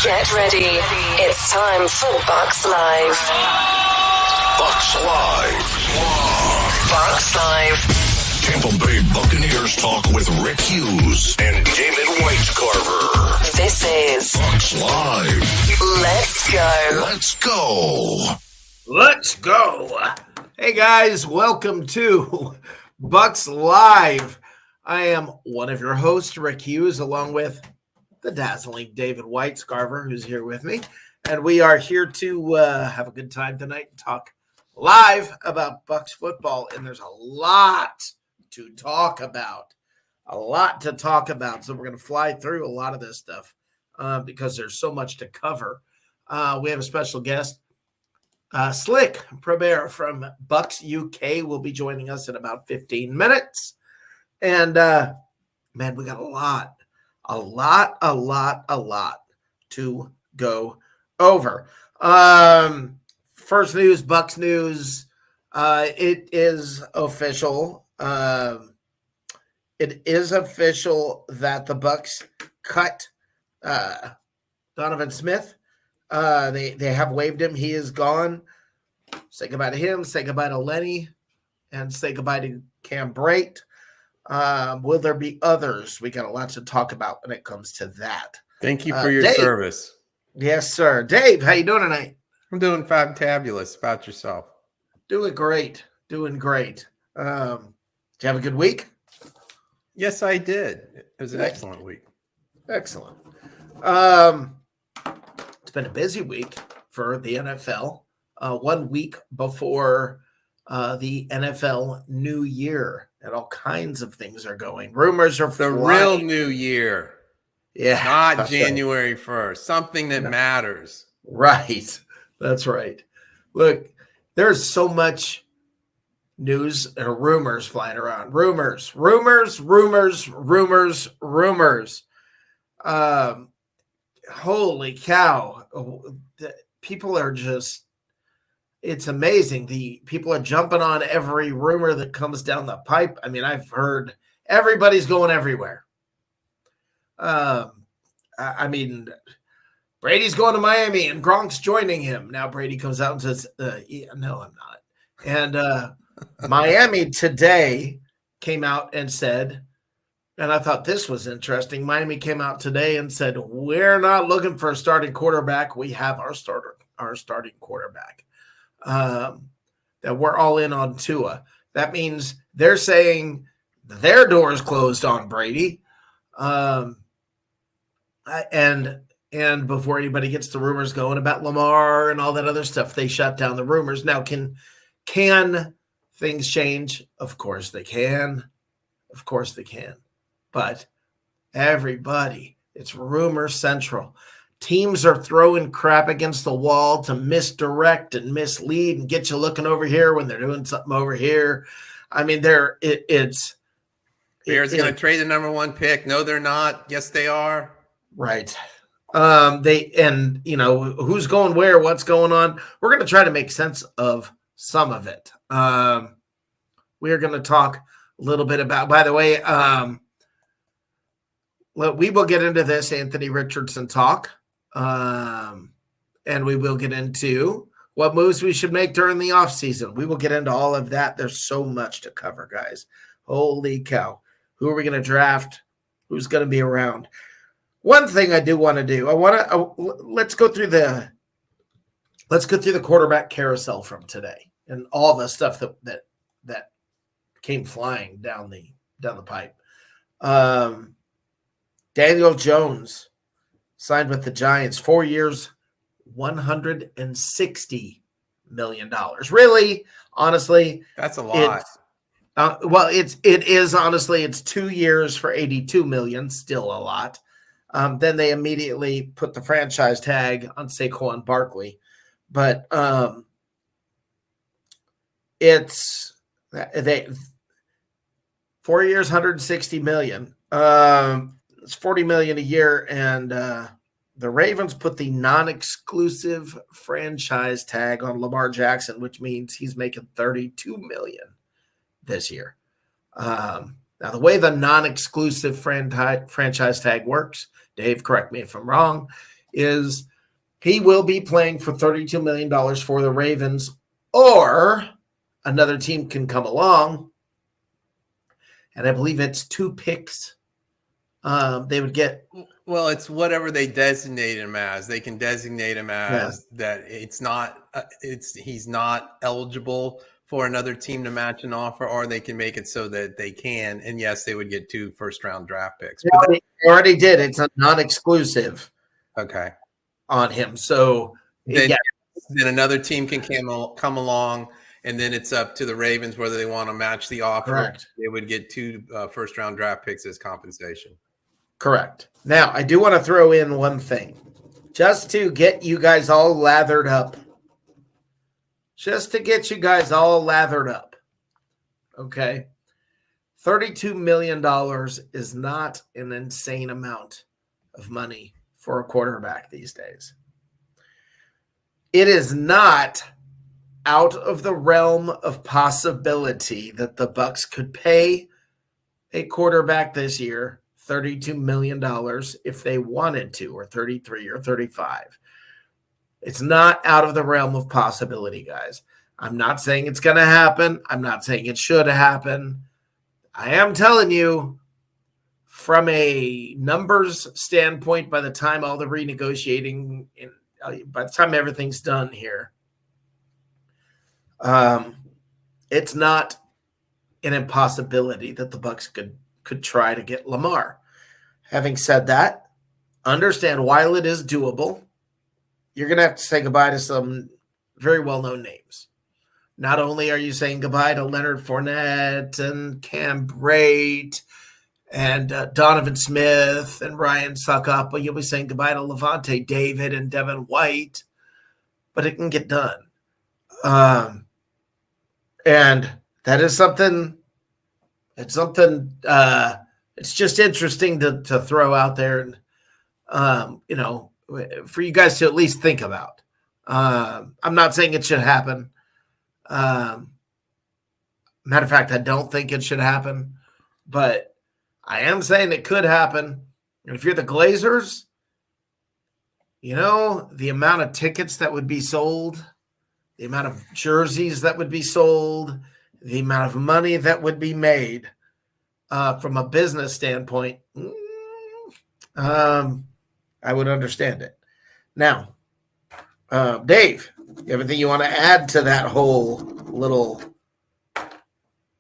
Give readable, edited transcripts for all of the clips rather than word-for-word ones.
Get ready. It's time for Bucs Live. Bucs Live. Bucs Live. Tampa Bay Buccaneers talk with Rick Hughes and David Whitecarver. This is Bucs Live. Let's Go. Let's go. Let's go. Hey guys, welcome to Bucs Live. I am one of your hosts, Rick Hughes, along with the dazzling David Whitecarver, who's here with me. And we are here to have a good time tonight and talk live about Bucs football. And there's a lot to talk about. So we're going to fly through a lot of this stuff because there's so much to cover. We have a special guest. Slick Probert from Bucs UK will be joining us in about 15 minutes. And, man, we got a lot to go over. First news, Bucs news. It is official. It is official that the Bucs cut Donovan Smith. They have waived him. He is gone. Say goodbye to him. Say goodbye to Lenny, and say goodbye to Cam Brate. Will there be others? We got a lot to talk about when it comes to that. Thank you for your Dave. service. Yes, sir. Dave, how you doing tonight? I'm doing fantabulous. About yourself? Doing great. Did you have a good week? Yes, I did. It was an excellent week. Excellent. It's been a busy week for the NFL. 1 week before the NFL New Year, and all kinds of things are going. Rumors are The flying. real New Year. Yeah, Not January 1st. Something that matters. Right. That's right. Look, there's so much news and rumors flying around. Rumors. Holy cow. People are just, it's amazing. The people are jumping on every rumor that comes down the pipe. I mean, I've heard everybody's going everywhere. I mean, Brady's going to Miami and Gronk's joining him. Now Brady comes out and says, yeah, no, I'm not. And Miami today came out and said, and I thought this was interesting. Miami came out today and said, we're not looking for a starting quarterback. We have our starting quarterback. That we're all in on Tua. That means they're saying their door's closed on Brady. And before anybody gets the rumors going about Lamar and all that other stuff, they shut down the rumors. Now, can things change? Of course they can. But everybody, it's rumor central. Teams are throwing crap against the wall to misdirect and mislead and get you looking over here when they're doing something over here. I mean, it's Bears going to trade the number one pick. No, they're not. Yes, they are. Right. Who's going where, what's going on. We're going to try to make sense of some of it. We are going to talk a little bit about, by the way, we will get into this Anthony Richardson talk. And we will get into what moves we should make during the offseason. We will get into all of that. There's so much to cover, guys. Holy cow. Who are we going to draft? Who's going to be around? One thing I do want to do, let's go through the quarterback carousel from today and all the stuff that came flying down the pipe. Daniel Jones signed with the Giants, 4 years, $160 million. Really, honestly, that's a lot. It is honestly, it's 2 years for $82 million, still a lot. Then they immediately put the franchise tag on Saquon Barkley, but it's 4 years, $160 million. It's $40 million a year, and the Ravens put the non-exclusive franchise tag on Lamar Jackson, which means he's making $32 million this year. Now, the way the non-exclusive franchise tag works, Dave, correct me if I'm wrong, is he will be playing for $32 million for the Ravens, or another team can come along, and I believe it's 2 picks. They would get. Well, it's whatever they designate him as. They can designate him as that. It's not. He's not eligible for another team to match an offer, or they can make it so that they can. And yes, they would get 2 first-round draft picks. They already did. It's a non-exclusive. Okay. On him, so then another team can come along, and then it's up to the Ravens whether they want to match the offer. Correct. They would get 2 first-round draft picks as compensation. Correct. Now, I do want to throw in one thing, just to get you guys all lathered up. Okay. $32 million is not an insane amount of money for a quarterback these days. It is not out of the realm of possibility that the Bucs could pay a quarterback this year $32 million if they wanted to, or 33 or 35. It's not out of the realm of possibility, guys. I'm not saying it's going to happen. I'm not saying it should happen. I am telling you, from a numbers standpoint, by the time all the renegotiating, by the time everything's done here, it's not an impossibility that the Bucs could try to get Lamar. Having said that, understand while it is doable, you're going to have to say goodbye to some very well-known names. Not only are you saying goodbye to Leonard Fournette and Cam Brate and Donovan Smith and Ryan Suckup, but you'll be saying goodbye to Levante David and Devin White, but it can get done. And that is something, it's just interesting to throw out there and, for you guys to at least think about. I'm not saying it should happen. Matter of fact, I don't think it should happen, but I am saying it could happen. And if you're the Glazers, the amount of tickets that would be sold, the amount of jerseys that would be sold, the amount of money that would be made from a business standpoint, I would understand it. Now, Dave, you have anything you want to add to that whole little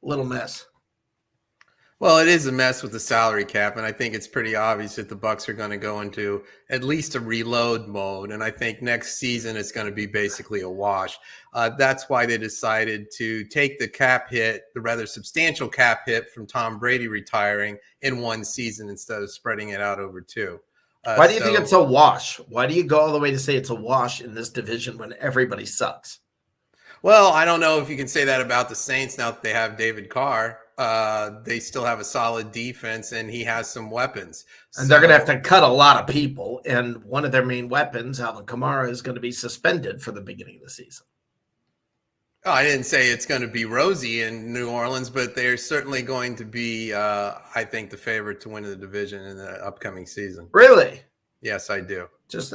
mess? Well, it is a mess with the salary cap, and I think it's pretty obvious that the Bucs are going to go into at least a reload mode, and I think next season it's going to be basically a wash. That's why they decided to take the cap hit, the rather substantial cap hit from Tom Brady retiring, in one season instead of spreading it out over 2. Why do you think it's a wash? Why do you go all the way to say it's a wash in this division when everybody sucks? Well, I don't know if you can say that about the Saints now that they have David Carr. They still have a solid defense, and he has some weapons. And they're going to have to cut a lot of people, and one of their main weapons, Alvin Kamara, is going to be suspended for the beginning of the season. Oh, I didn't say it's going to be rosy in New Orleans, but they're certainly going to be, I think, the favorite to win the division in the upcoming season. Really? Yes, I do. Just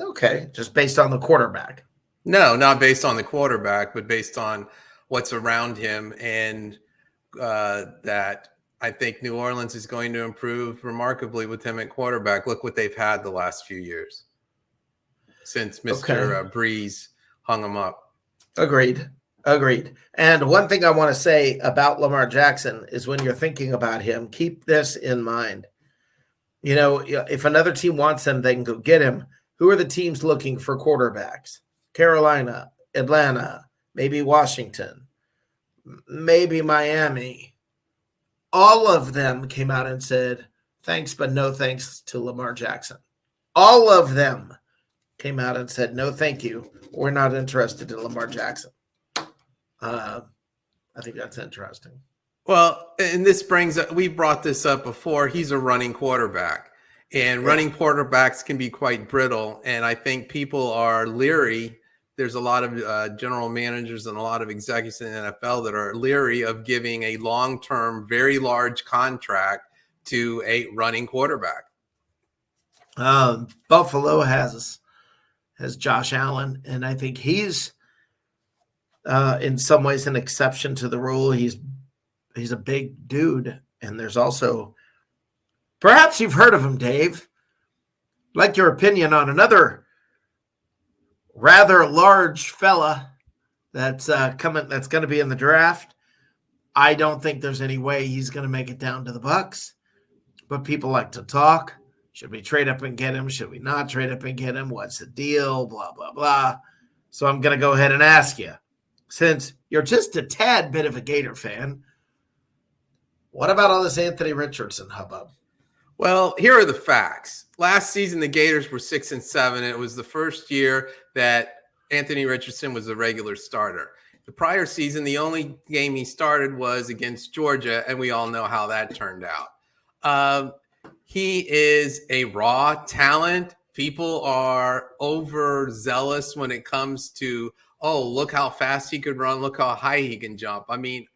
based on the quarterback. No, not based on the quarterback, but based on what's around him, and that I think New Orleans is going to improve remarkably with him at quarterback. Look what they've had the last few years since Mr. Breeze hung him up. Agreed. And one thing I want to say about Lamar Jackson is when you're thinking about him, keep this in mind. If another team wants him, they can go get him. Who are the teams looking for quarterbacks? Carolina, Atlanta, maybe Washington, maybe Miami. All of them came out and said, thanks, but no thanks to Lamar Jackson. All of them came out and said, no, thank you. We're not interested in Lamar Jackson. I think that's interesting. Well, and this brings up, we brought this up before. He's a running quarterback, and running quarterbacks can be quite brittle. And I think people are leery. There's a lot of general managers and a lot of executives in the NFL that are leery of giving a long-term, very large contract to a running quarterback. Buffalo has Josh Allen, and I think he's in some ways an exception to the rule. He's a big dude, and there's also perhaps you've heard of him, Dave. I'd like your opinion on another rather large fella that's coming. That's going to be in the draft. I don't think there's any way he's going to make it down to the Bucs, but people like to talk. Should we trade up and get him? Should we not trade up and get him? What's the deal? Blah, blah, blah. So I'm going to go ahead and ask you, since you're just a tad bit of a Gator fan, what about all this Anthony Richardson hubbub? Well, here are the facts. Last season, the Gators were 6-7. It was the first year that Anthony Richardson was a regular starter. The prior season, the only game he started was against Georgia, and we all know how that turned out. He is a raw talent. People are overzealous when it comes to, oh, look how fast he could run, look how high he can jump. I mean,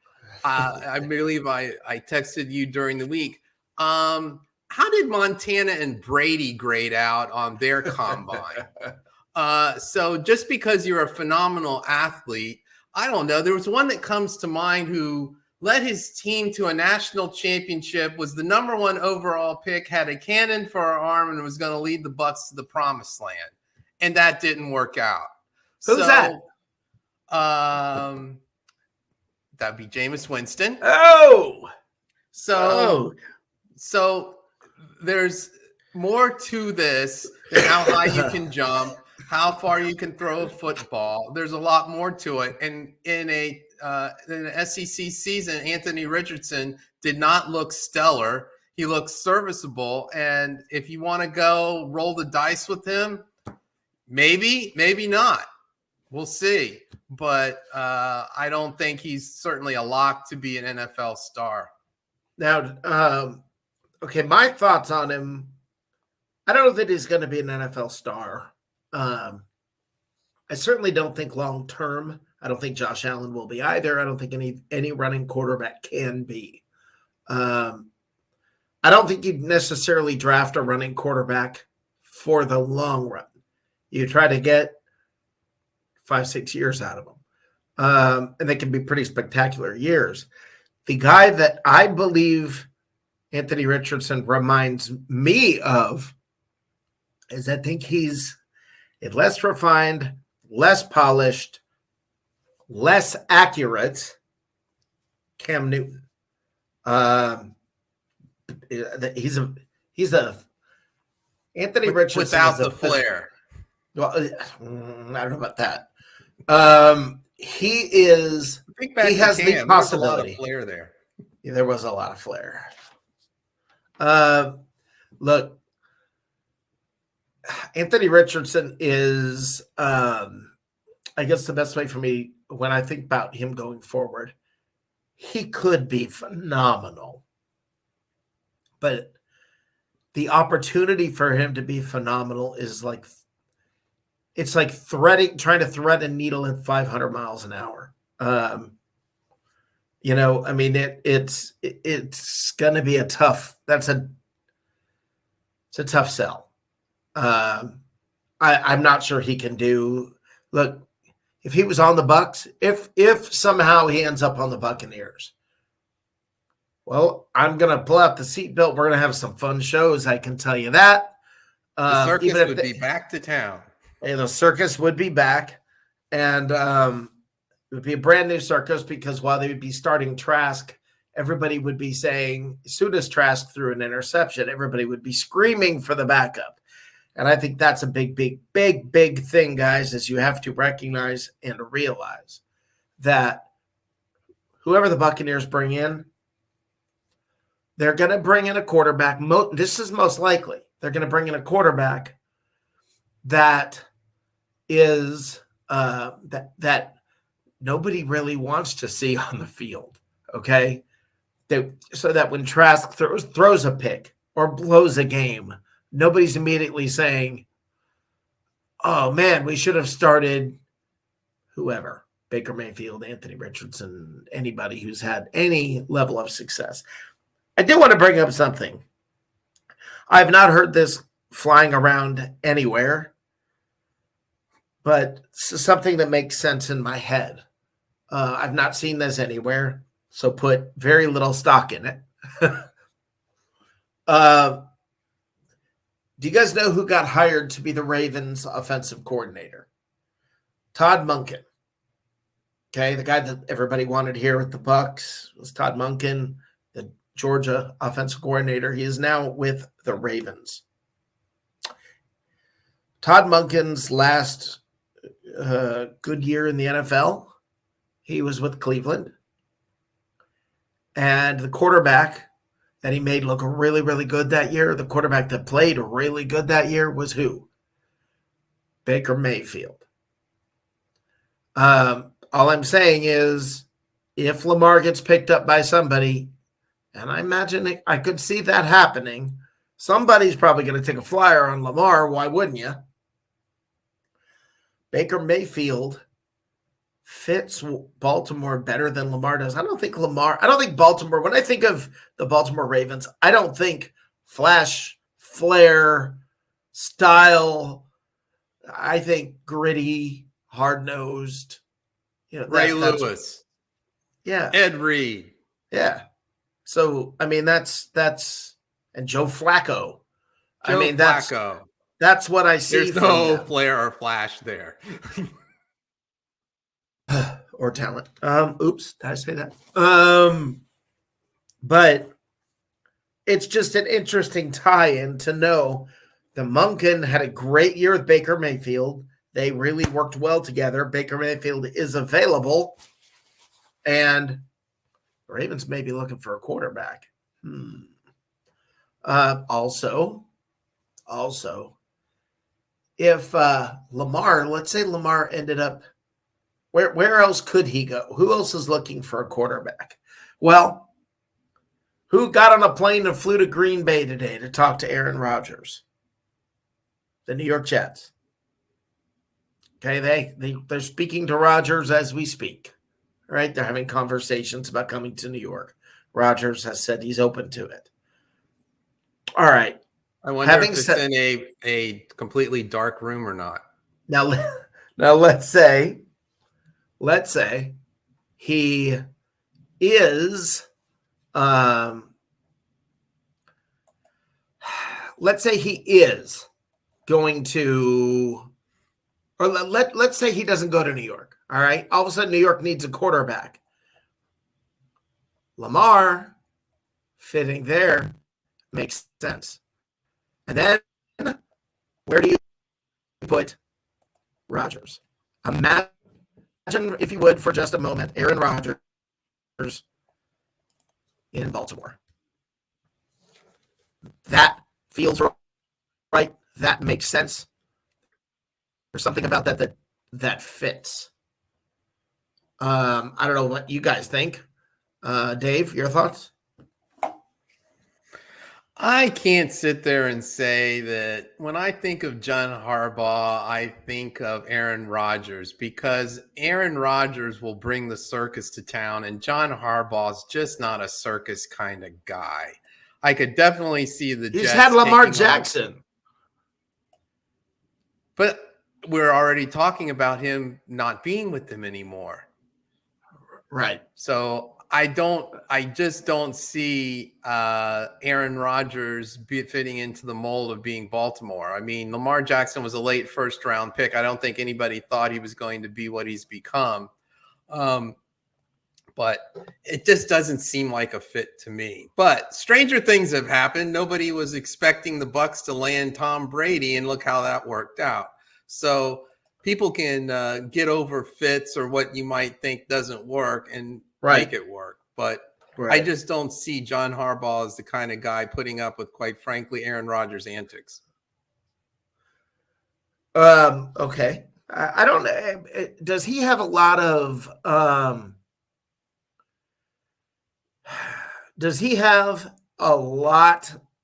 I believe I texted you during the week. How did Montana and Brady grade out on their combine? So just because you're a phenomenal athlete, I don't know. There was one that comes to mind who led his team to a national championship, was the number 1 overall pick, had a cannon for an arm, and was going to lead the Bucs to the promised land. And that didn't work out. Who's that? That'd be Jameis Winston. Oh! So there's more to this than how high you can jump, how far you can throw a football. There's a lot more to it. And in an SEC season, Anthony Richardson did not look stellar. He looks serviceable. And if you want to go roll the dice with him, maybe not. We'll see. But I don't think he's certainly a lock to be an NFL star. Now, okay, my thoughts on him, I don't know that he's going to be an NFL star. I certainly don't think long-term. I don't think Josh Allen will be either. I don't think any running quarterback can be. I don't think you'd necessarily draft a running quarterback for the long run. You try to get 5-6 years out of them. And they can be pretty spectacular years. The guy that I believe Anthony Richardson reminds me of is I think he's less refined, less polished, less accurate Cam Newton. He's a Anthony Richardson without the flair. Well, I don't know about that. He has the possibility. There's a lot of flair there. Yeah, there was a lot of flair. Look, Anthony Richardson is, I guess the best way for me when I think about him going forward, he could be phenomenal. But the opportunity for him to be phenomenal is like, it's like trying to thread a needle at 500 miles an hour. I mean, it's going to be a tough sell. I'm not sure he can do. Look, if he was on the Bucs, if somehow he ends up on the Buccaneers, well, I'm gonna pull out the seatbelt. We're gonna have some fun shows. I can tell you that. The circus would be back to town. The circus would be back, and it would be a brand new circus because while they would be starting Trask, everybody would be saying, as soon as Trask threw an interception, everybody would be screaming for the backup. And I think that's a big thing, guys, is you have to recognize and realize that whoever the Buccaneers bring in, they're going to bring in a quarterback. This is most likely. They're going to bring in a quarterback that is that nobody really wants to see on the field, okay? So that when Trask throws a pick or blows a game, nobody's immediately saying, oh, man, we should have started whoever, Baker Mayfield, Anthony Richardson, anybody who's had any level of success. I do want to bring up something. I have not heard this flying around anywhere, but something that makes sense in my head. I've not seen this anywhere, so put very little stock in it. Do you guys know who got hired to be the Ravens offensive coordinator? Todd Monken. Okay, the guy that everybody wanted here with the Bucs was Todd Monken, the Georgia offensive coordinator. He is now with the Ravens. Todd Monken's last good year in the NFL, he was with Cleveland. And the quarterback that he made look really, really good that year, the quarterback that played really good that year was who? Baker Mayfield. All I'm saying is if Lamar gets picked up by somebody, and I imagine I could see that happening, somebody's probably going to take a flyer on Lamar. Why wouldn't you? Baker Mayfield fits Baltimore better than Lamar does. I don't think Baltimore, when I think of the Baltimore Ravens, I don't think flash, flare, style. I think gritty, hard-nosed. Ray Lewis. Yeah. Ed Reed. Yeah. So, I mean, that's and Joe Flacco. Flacco. That's what I see. There's no flair or flash there. Or talent. Oops, did I say that? But it's just an interesting tie-in to know the Monken had a great year with Baker Mayfield. They really worked well together. Baker Mayfield is available, and the Ravens may be looking for a quarterback. Also, if Lamar, let's say Lamar ended up, where else could he go? Who else is looking for a quarterback? Well, who got on a plane and flew to Green Bay today to talk to Aaron Rodgers? The New York Jets. Okay, they're speaking to Rodgers as we speak, right? They're having conversations about coming to New York. Rodgers has said he's open to it. All right. I wonder if it's in a completely dark room or not. Now let's say he is let's say he is going to, or let's say he doesn't go to New York. All right. All of a sudden, New York needs a quarterback. Lamar fitting there makes sense. And then where do you put Rodgers? Imagine, if you would, for just a moment, Aaron Rodgers in Baltimore. That feels right. That makes sense. There's something about that fits. I don't know what you guys think. Dave, your thoughts? I can't sit there and say that when I think of John Harbaugh, I think of Aaron Rodgers, because Aaron Rodgers will bring the circus to town, and John Harbaugh's just not a circus kind of guy. I could definitely see the Jets. He's had Lamar Jackson. But we're already talking about him not being with them anymore. Right. So I just don't see Aaron Rodgers fitting into the mold of being Baltimore. I mean, Lamar Jackson was a late first-round pick. I don't think anybody thought he was going to be what he's become. But it just doesn't seem like a fit to me. But stranger things have happened. Nobody was expecting the Bucs to land Tom Brady, and look how that worked out. So people can get over fits or what you might think doesn't work and make it work. But I just don't see John Harbaugh as the kind of guy putting up with, quite frankly, Aaron Rodgers' antics. Okay. I don't know. Does he have a lot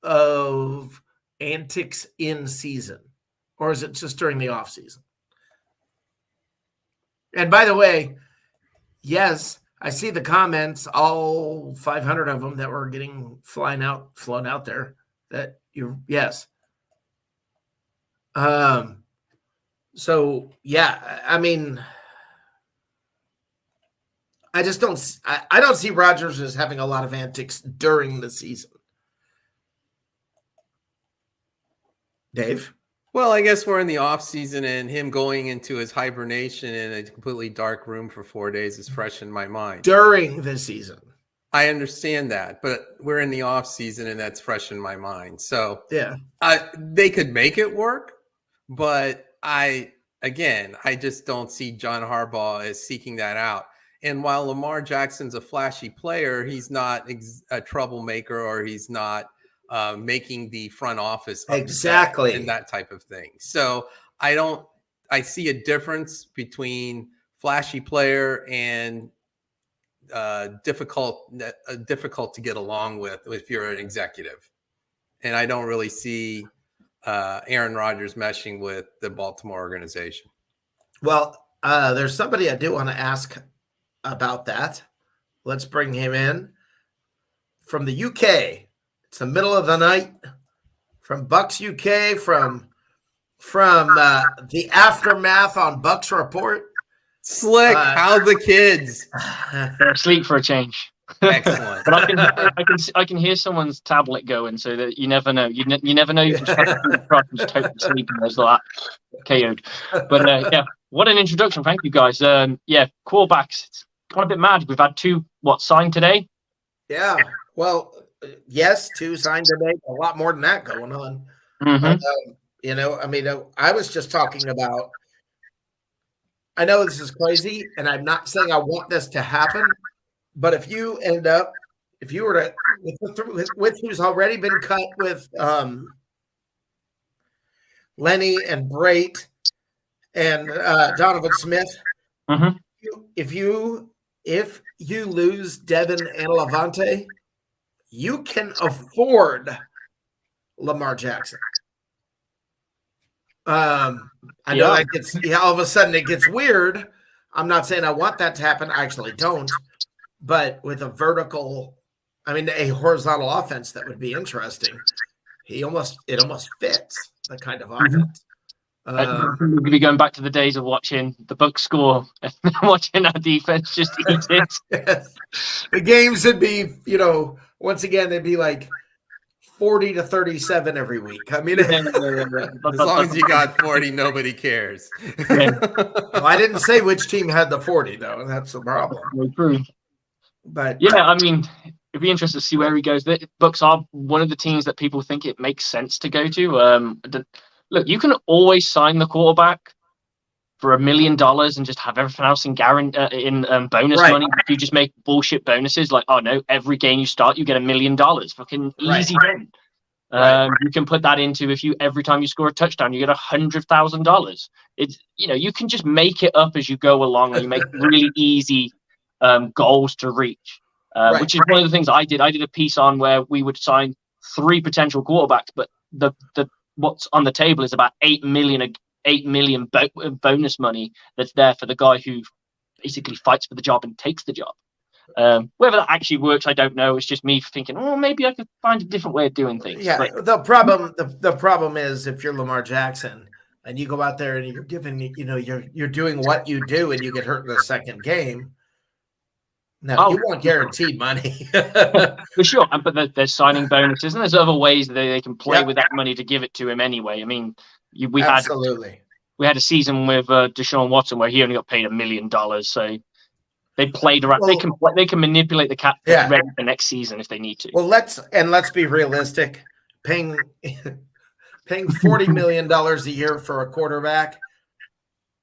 of antics in season, or is it just during the off season? And by the way, yes, I see the comments, all 500 of them that were getting flown out there. Yes. So yeah, I mean, I just don't. I don't see Rodgers as having a lot of antics during the season. Dave? Well, I guess we're in the off season, and him going into his hibernation in a completely dark room for 4 days is fresh in my mind. During the season. I understand that, but we're in the off season, and that's fresh in my mind. So yeah, they could make it work, but I just don't see John Harbaugh as seeking that out. And while Lamar Jackson's a flashy player, he's not a troublemaker, or he's not making the front office exactly and that type of thing. So I see a difference between flashy player and difficult to get along with if you're an executive. And I don't really see Aaron Rodgers meshing with the Baltimore organization. Well, there's somebody I do want to ask about that. Let's bring him in from the UK. It's the middle of the night from Bucs UK, from the aftermath on Bucs Report. Slick, how the kids? They're asleep for a change. Excellent. But I can hear someone's tablet going, so that you never know. You never know. You can just totally sleeping. There's like KO'd. But yeah, what an introduction! Thank you guys. Yeah, quarterbacks. It's gone a bit mad. We've had two signed today. Yeah. Well, yes, 2 signed today. A lot more than that going on. Mm-hmm. I was just talking about. I know this is crazy, and I'm not saying I want this to happen, but if you were to with who's already been cut with Lenny and Brait and Donovan Smith, mm-hmm. if you lose Devin and Levante, you can afford Lamar Jackson. I know that gets all of a sudden it gets weird. I'm not saying I want that to happen. I actually don't. But with a horizontal offense, that would be interesting. It almost fits the kind of offense. We'll be going back to the days of watching the Bucs score and watching our defense just eat it. Yes. The games would be, once again, they'd be like 40-37 every week. I mean, as long as you got 40, nobody cares. Well, I didn't say which team had the 40, though, and that's the problem. But yeah, I mean, it'd be interesting to see where he goes. The Bucs are one of the teams that people think it makes sense to go to. Look, you can always sign the quarterback for $1 million and just have everything else in bonus money. If you just make bullshit bonuses, like, oh no, every game you start, you get $1 million. Fucking easy. You can put that into every time you score a touchdown, you get $100,000. It's you can just make it up as you go along, and you make really easy goals to reach. Which is one of the things I did. I did a piece on where we would sign 3 potential quarterbacks, but the what's on the table is about $8 million bonus money that's there for the guy who basically fights for the job and takes the job. Whether that actually works, I don't know. It's just me thinking, maybe I could find a different way of doing things. Yeah, but the problem is if you're Lamar Jackson and you go out there and you're giving, you're doing what you do and you get hurt in the second game. No, you want guaranteed money. For sure. But there's signing bonuses, and there's other ways that they can play with that money to give it to him anyway. I mean, we had a season with Deshaun Watson where he only got paid $1 million. So they played around. They can manipulate the cap ready for next season if they need to. Well, let's be realistic. Paying $40 million a year for a quarterback,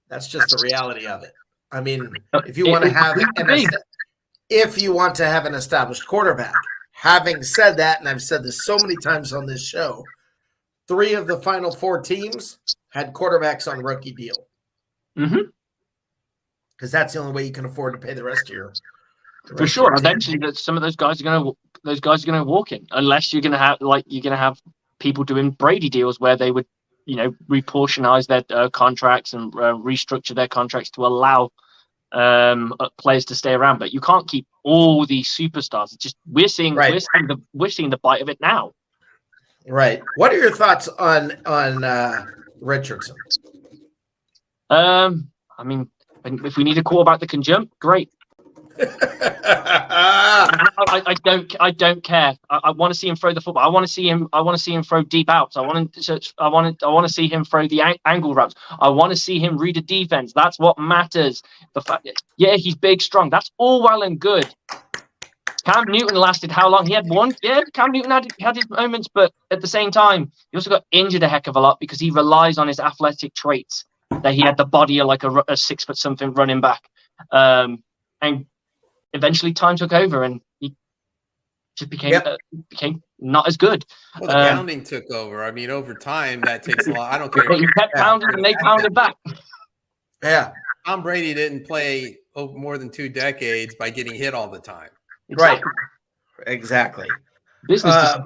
that's just the reality of it. I mean, if you want to have an established quarterback. Having said that, and I've said this so many times on this show, 3 of the final 4 teams had quarterbacks on rookie deal. Mm-hmm. Because that's the only way you can afford to pay the rest of your. For sure, eventually, some of those guys are going to walk in, unless you're going to have people doing Brady deals where they would, reportionize their contracts and restructure their contracts to allow players to stay around. But you can't keep all these superstars. It's just we're seeing the bite of it now. Right. What are your thoughts on Richardson? I mean, if we need a quarterback that can jump, great. I don't care. I want to see him throw the football. I want to see him throw deep outs. I want to see him throw the angle routes. I want to see him read a defense. That's what matters. The fact, yeah, he's big, strong. That's all well and good. Cam Newton lasted how long? He had one. Yeah, Cam Newton had his moments, but at the same time, he also got injured a heck of a lot because he relies on his athletic traits. That he had the body of like a 6 foot something running back, and eventually time took over and he just became not as good. Well, the pounding took over. I mean, over time that takes a lot. I don't care. He kept pounding and they pounded back. Yeah, Tom Brady didn't play more than 2 decades by getting hit all the time. Right. Exactly. Business.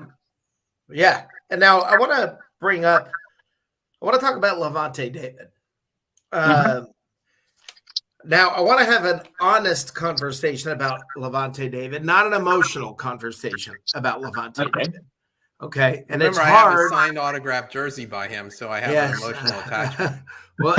Yeah. And now I want to talk about Levante David. Now I want to have an honest conversation about Levante David, not an emotional conversation about Levante David. Okay. And remember, it's I hard. have a signed autographed jersey by him, so I have an emotional attachment. Well,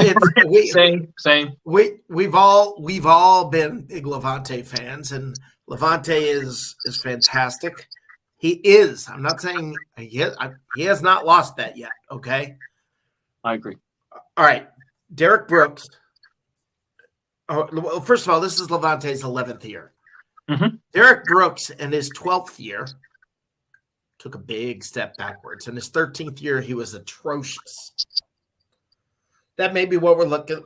Same. We've all been big Levante fans, and Levante is fantastic. He is. I'm not saying he has not lost that yet. Okay. I agree. All right. Derek Brooks. Oh, well, first of all, this is Levante's 11th year. Mm-hmm. Derek Brooks in his 12th year took a big step backwards. In his 13th year, he was atrocious. That may be what we're looking at.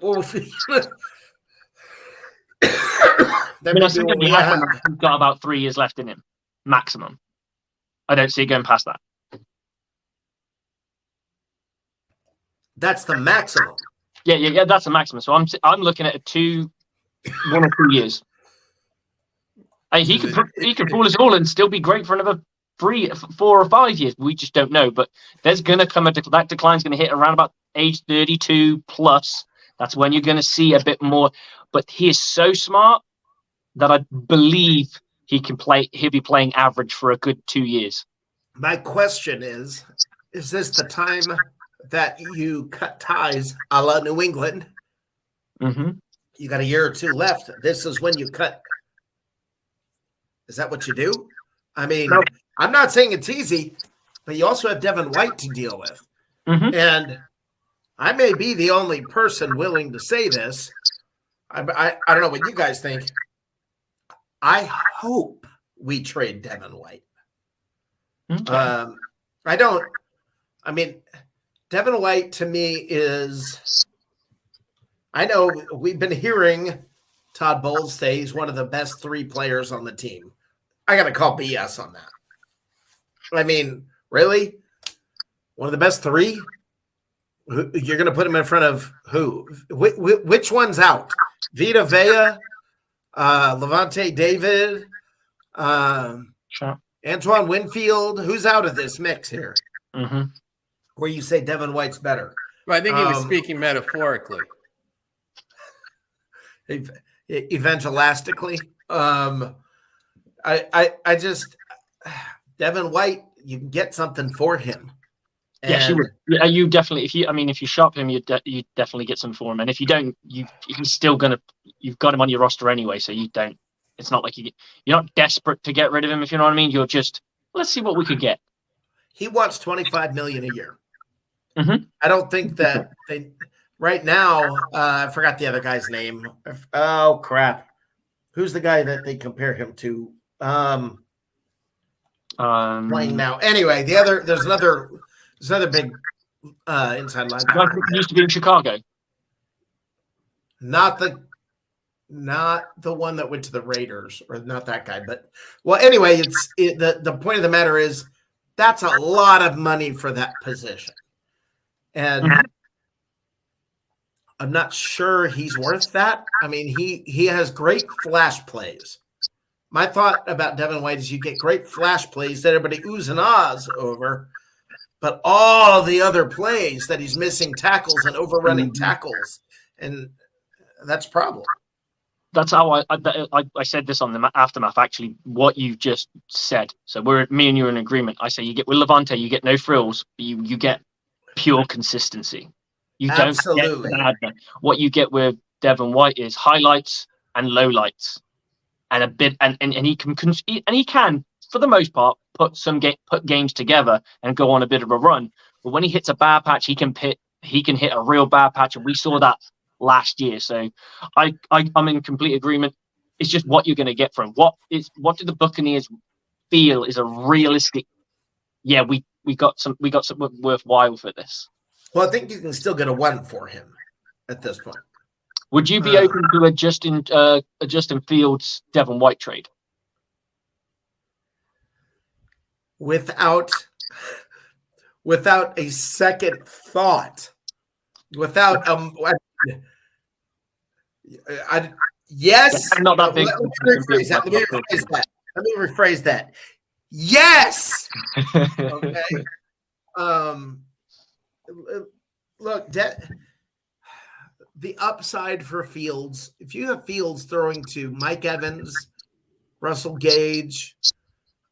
He's got about 3 years left in him, maximum. I don't see it going past that. That's the maximum. Yeah, that's the maximum. So I'm looking at 1 or 2 years. He could fool us all and still be great for another 3, 4, or 5 years. We just don't know. But there's going to come that decline's going to hit around about age 32 plus. That's when you're going to see a bit more. But he is so smart that I believe he'll be playing average for a good 2 years. My question is this the time that you cut ties a la New England? Mm-hmm. You got a year or 2 left. This is when you cut. Is that what you do? I mean, no. I'm not saying it's easy, but you also have Devin White to deal with. Mm-hmm. And I may be the only person willing to say this. I don't know what you guys think. I hope we trade Devin White. Okay. Devin White to me is, I know we've been hearing Todd Bowles say he's one of the best 3 players on the team. I got to call BS on that. I mean, really? One of the best 3? You're going to put him in front of who? Which one's out? Vita Vea, Levante David, Sure. Antoine Winfield. Who's out of this mix here? Mm-hmm. Where you say Devin White's better? Well, I think he was speaking metaphorically. Evangelistically. I just Devin White, you can get something for him. And yes, you would. Yeah, you definitely. If you shop him, you definitely get some for him. And if you don't, he's still you've got him on your roster anyway, so you don't. It's not like you're not desperate to get rid of him. If you know what I mean, you're just let's see what we could get. He wants $25 million a year. Mm-hmm. I don't think that they right now. I forgot the other guy's name. Oh crap! Who's the guy that they compare him to? Playing now. Anyway, there's another big inside linebacker. He used to be in Chicago. Not the one that went to the Raiders, or not that guy. But well, anyway, the point of the matter is that's a lot of money for that position. And I'm not sure he's worth that. I mean, he has great flash plays. My thought about Devin White is you get great flash plays that everybody oohs and ahs over, but all the other plays that he's missing tackles and overrunning tackles, and that's a problem. That's how I said this on the aftermath. Actually, what you just said. So me and you are in agreement. I say with Levante, you get no frills, but you get pure consistency. You don't Absolutely. get that. What you get with Devin White is highlights and lowlights, and a bit, and he can for the most part put games together and go on a bit of a run. But when he hits a bad patch, he can hit a real bad patch, and we saw that last year. So I'm in complete agreement. It's just what you're going to get from what do the Buccaneers feel is a realistic? Yeah, we got something worthwhile for this. Well, I think you can still get a 1 for him at this point. Would you be open to a Justin Fields Devin White trade? Without a second thought, without yes. I'm not that big. Let me rephrase that. Yes. Okay. Look, the upside for Fields, if you have Fields throwing to Mike Evans, Russell Gage,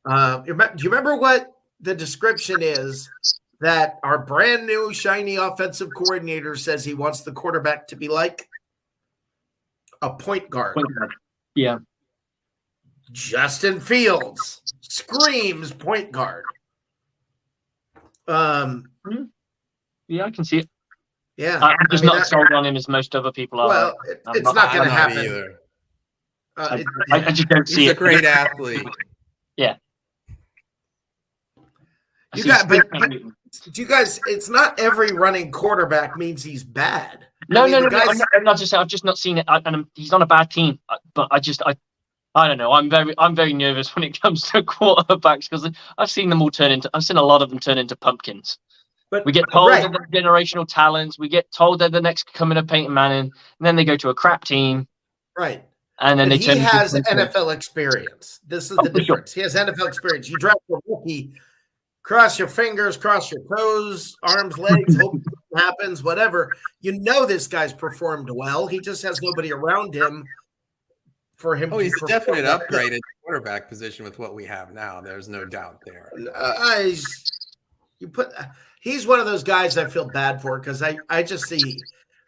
do you remember what the description is that our brand new shiny offensive coordinator says he wants the quarterback to be like? A point guard. Yeah. Justin Fields screams point guard. Yeah, I can see it. Yeah, I'm just not sold on him as most other people are. Well, it's not going to happen either. I just don't see it. He's a great athlete. Yeah. You guys, it's not every running quarterback means he's bad. No. I'm not just. I've just not seen it, and he's on a bad team. But I don't know. I'm very nervous when it comes to quarterbacks because I've seen a lot of them turn into pumpkins. But we get told they're generational talents. We get told they're the next coming of Peyton Manning, and then they go to a crap team. Right. And then he has NFL experience. This is the difference. Sure. He has NFL experience. You draft a rookie, cross your fingers, cross your toes, arms, legs, hope it happens, whatever. You know this guy's performed well. He just has nobody around him for him. Oh, he's a definite upgrade at quarterback position with what we have now. There's no doubt there. He's one of those guys I feel bad for because I just see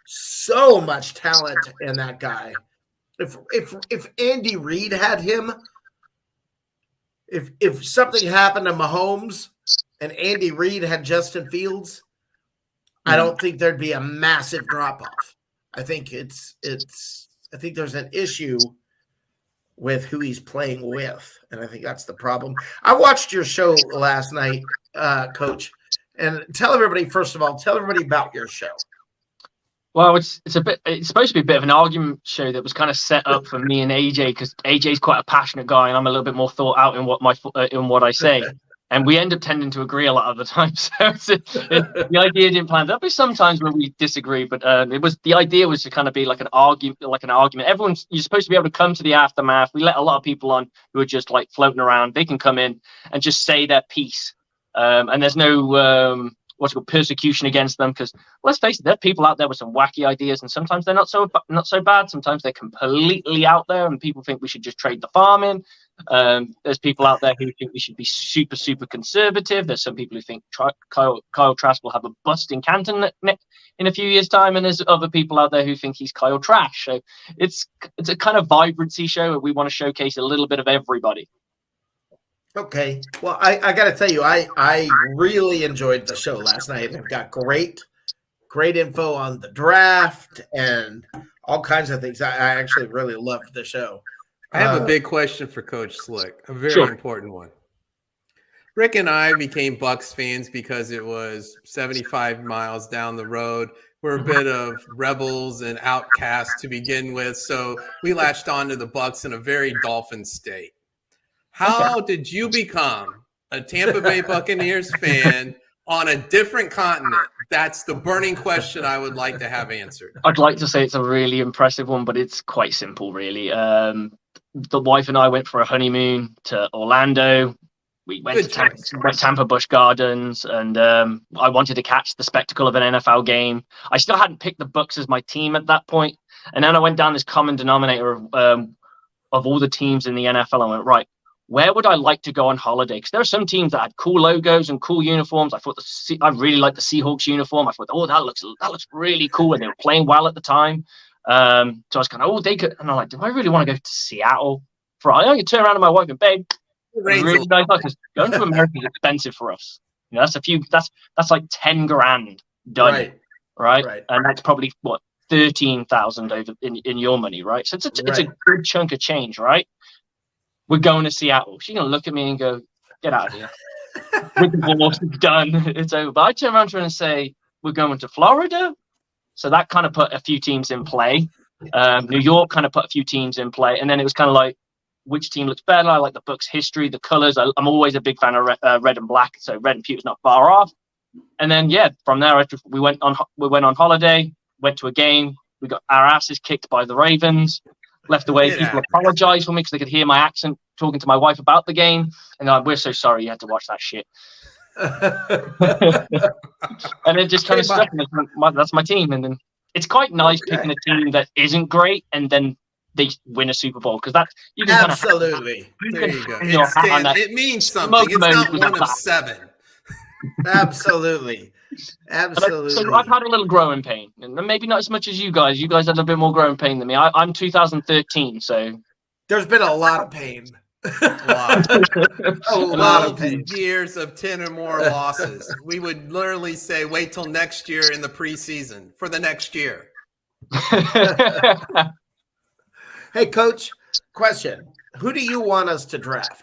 so much talent in that guy. If Andy Reid had him, if something happened to Mahomes and Andy Reid had Justin Fields, I don't think there'd be a massive drop off. I think I think there's an issue with who he's playing with, and I think that's the problem. I watched your show last night, Coach. And tell everybody about your show. Well, it's supposed to be a bit of an argument show that was kind of set up for me and AJ because AJ's quite a passionate guy and I'm a little bit more thought out in what I say, and we end up tending to agree a lot of the time. So the idea didn't plan. There'll be sometimes where we disagree, but the idea was to kind of be like an argument. You're supposed to be able to come to the aftermath. We let a lot of people on who are just like floating around. They can come in and just say their piece. And there's no persecution against them because let's face it, there are people out there with some wacky ideas, and sometimes they're not so bad. Sometimes they're completely out there, and people think we should just trade the farm in. There's people out there who think we should be super, super conservative. There's some people who think Kyle Trask will have a bust in Canton in a few years' time, and there's other people out there who think he's Kyle Trash. So it's a kind of vibrancy show, and we want to showcase a little bit of everybody. Okay. Well, I got to tell you, I really enjoyed the show last night. I've got great info on the draft and all kinds of things. I actually really loved the show. I have a big question for Coach Slick, a very important one. Rick and I became Bucs fans because it was 75 miles down the road. We're a bit of rebels and outcasts to begin with, so we latched on to the Bucs in a very Dolphin state. How did you become a Tampa Bay Buccaneers fan on a different continent? That's the burning question I would like to have answered. I'd like to say it's a really impressive one, but it's quite simple, really. The wife and I went for a honeymoon to Orlando. We went to Tampa Busch Gardens, and I wanted to catch the spectacle of an NFL game. I still hadn't picked the Bucs as my team at that point, and then I went down this common denominator of all the teams in the NFL. I went, right, where would I like to go on holiday? Because there are some teams that had cool logos and cool uniforms. I really liked the Seahawks uniform. I thought, oh, that looks really cool, and they were playing well at the time. So I was kind of, they could, and I'm like, do I really want to go to Seattle? I could turn around to my wife and babe, really nice, because going to America is expensive for us. That's that's like 10 grand done, right? And that's probably what 13,000 over in your money, right? So it's a good chunk of change, right? We're going to Seattle. She's gonna look at me and go, "Get out of here." With the ball, it's done. It's over. But I turn around to her and say, "We're going to Florida." So that kind of put a few teams in play. New York kind of put a few teams in play, and then it was kind of like, which team looks better? I like the Bucs history, the colors. I'm always a big fan of red and black, so red and pewter's not far off. And then from there we went on holiday, went to a game. We got our asses kicked by the Ravens. Left away. People apologized for me because they could hear my accent talking to my wife about the game, and they're like, "We're so sorry you had to watch that shit." And it just kind of stuck. That's my team, and then it's quite nice picking a team that isn't great, and then they win a Super Bowl, because that you can absolutely. There you go. It means something. It's not one of 7. Absolutely. So I've had a little growing pain, and maybe not as much as you guys. You guys had a bit more growing pain than me. I'm 2013, so there's been a lot of pain. A lot of pain. Years of 10 or more losses. We would literally say, wait till next year in the preseason for the next year. Hey, Coach, question. Who do you want us to draft?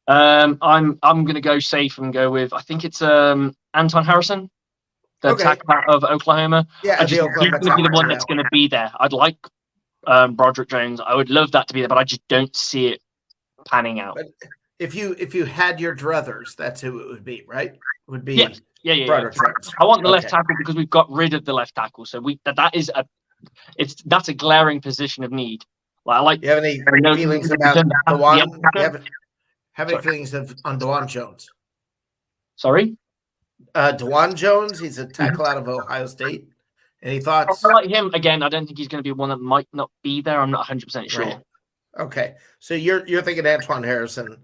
I'm going to go safe and go with, I think it's Anton Harrison, the tackle of Oklahoma. Yeah, I just think he's the one that's going to be there. I'd like Broderick Jones. I would love that to be there, but I just don't see it panning out. But if you had your druthers, that's who it would be, right? It would be Broderick Jones. I want the left tackle because we've got rid of the left tackle, so that's a glaring position of need. You have any feelings about DeJuan? Have any feelings on DeJuan Jones? Sorry? DeJuan Jones, he's a tackle out of Ohio State. Any thoughts? I like him. Again, I don't think he's going to be one that might not be there. I'm not 100% sure. Right. Okay. So you're thinking Antoine Harrison.